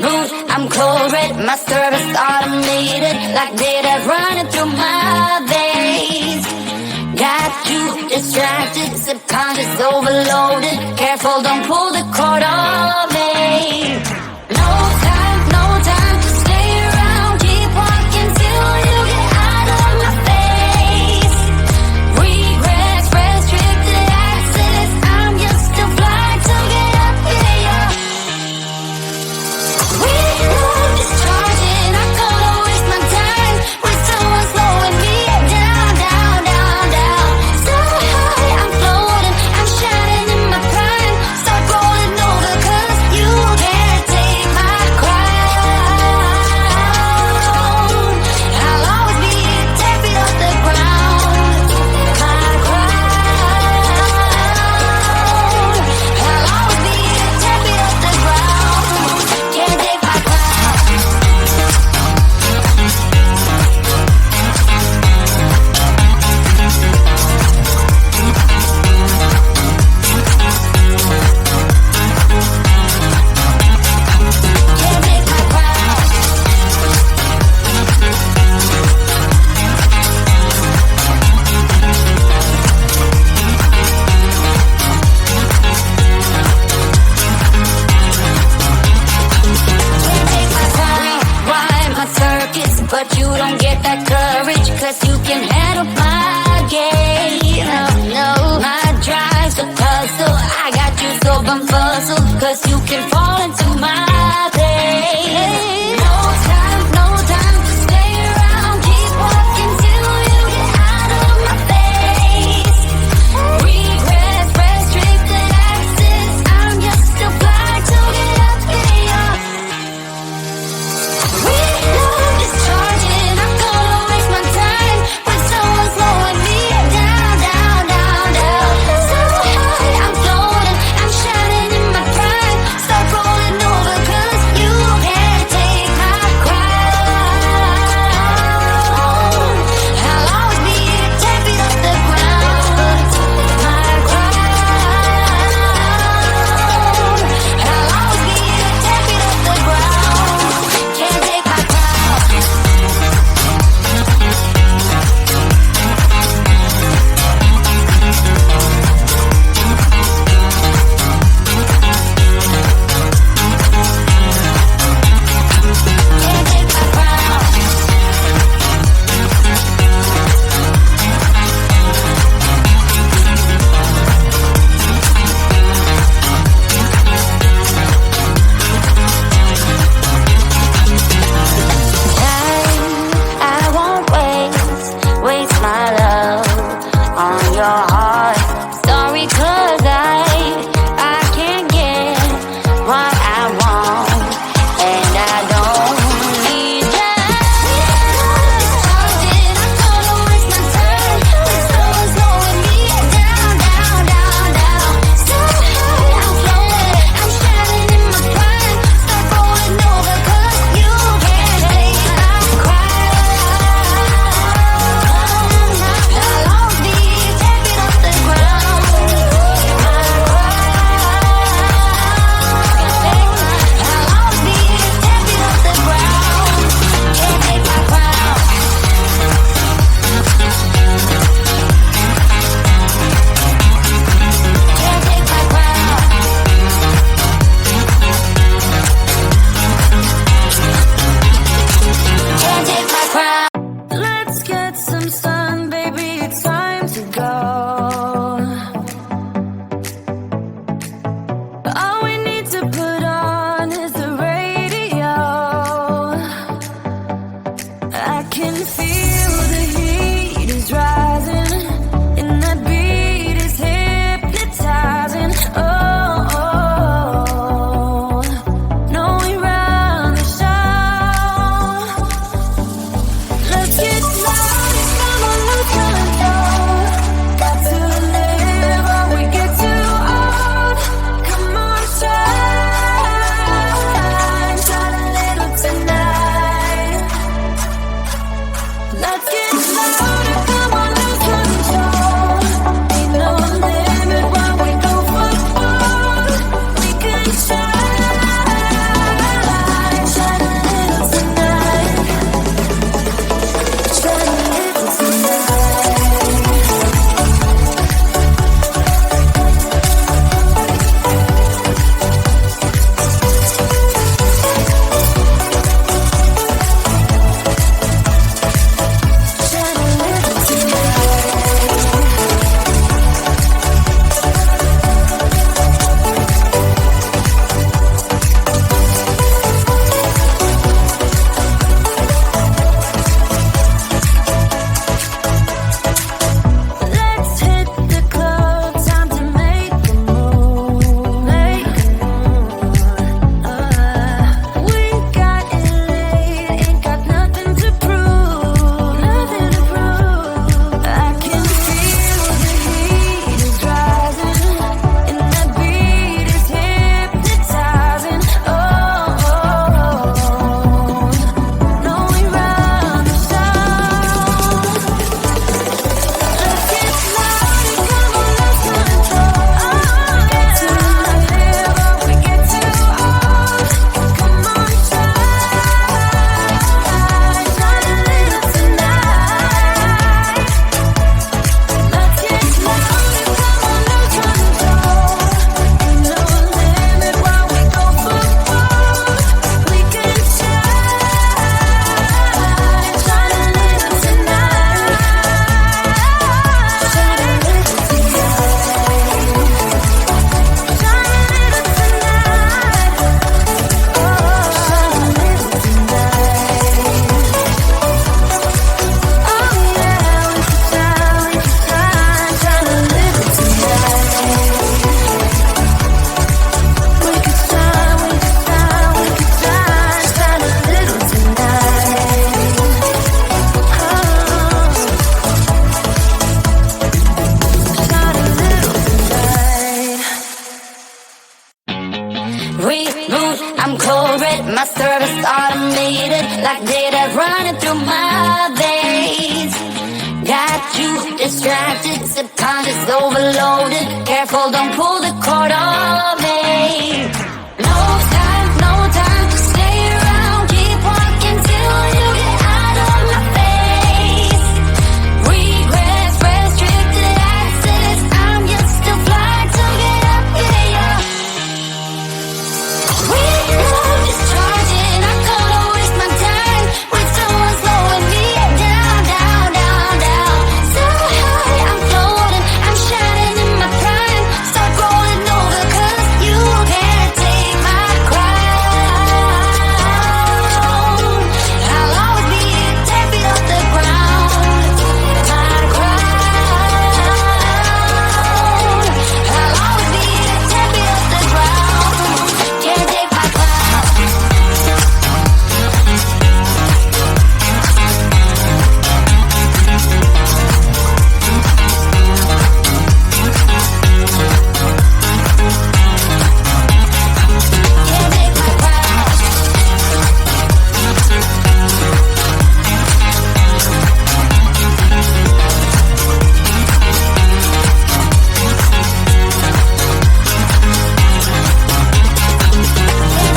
rude, I'm cold red. My service automated, like data running through my veins. Got you distracted, subconscious overloaded. Careful, don't pull the cord on me. No time to stay around. Keep walking till you get out of my face. Regrets, restricted access. I'm just a flight to get up in ya. We love discharging. I gotta waste my time with someone slowing me down, down, down, down. So high, I'm floating, I'm shining in my prime. Start rolling over 'cause you can't take my crown. I'll always be 10 feet off the ground. My crown. I'll always be 10 feet off the ground. Can't take my crown. Can't take my crown. Can't take my crown. Ride my circuits, but you don't get that courage, 'cause you can handle my game. No, my drive's a puzzle. I got you so bumfuzzled, 'cause you can fall into my pain. No time to stay around. Keep walking till you get out of my face. Regrets, restricted access. I'm just a flight to get up in ya. We love discharging. I'm gonna waste my time with someone slowing me down, down, down, down. So high, I'm floating, I'm shining in my prime. Start rolling over 'cause you can't take my crown. I'll always be 10 feet off the ground. My crown. I'll always be 10 feet off the ground. Can't take my crown. Can't take my crown. I won't waste my love on your heart. Sorry, 'cause I can't get what I want, and I don't need ya. I'm gonna waste my time with someone slowing me down, down, down, down. So high, I'm floating, I'm shining in my prime. Start rolling over 'cause you can't take my crown. I'll always be 10 feet off the ground. My service automated, like data running through my veins. Got you distracted, subconscious overloaded. Careful, don't pull the cord on me. No time to stay around. Keep walking till you get out of my face. Regrets, restricted access. I'm just a flight to get up in ya. We love is charging. I couldn't waste my time with someone slowing me down, down, down, down. So high, I'm floating, I'm shining in my prime. Start rolling over 'cause you can't take my crown. I'll always be 10 feet off the ground. My crown. I'll always be 10 feet off the ground. Can't take my crown. Can't take my crown.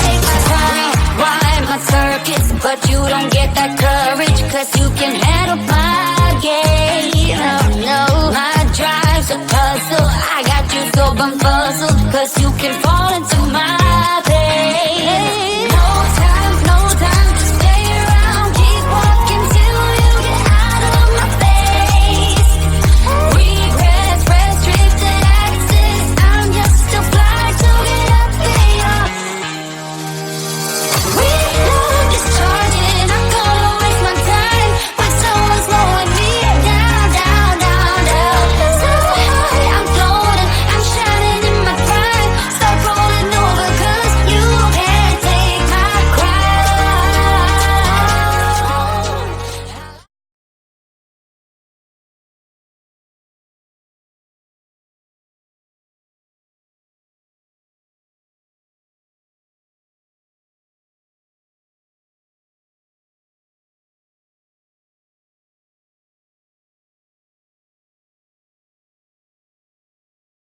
Take my crown. Ride my circuits, but you don't get that courage, 'cause you can handle my game. No, my drive's a puzzle. I got you so bumfuzzled, 'cause you can fall into my pain.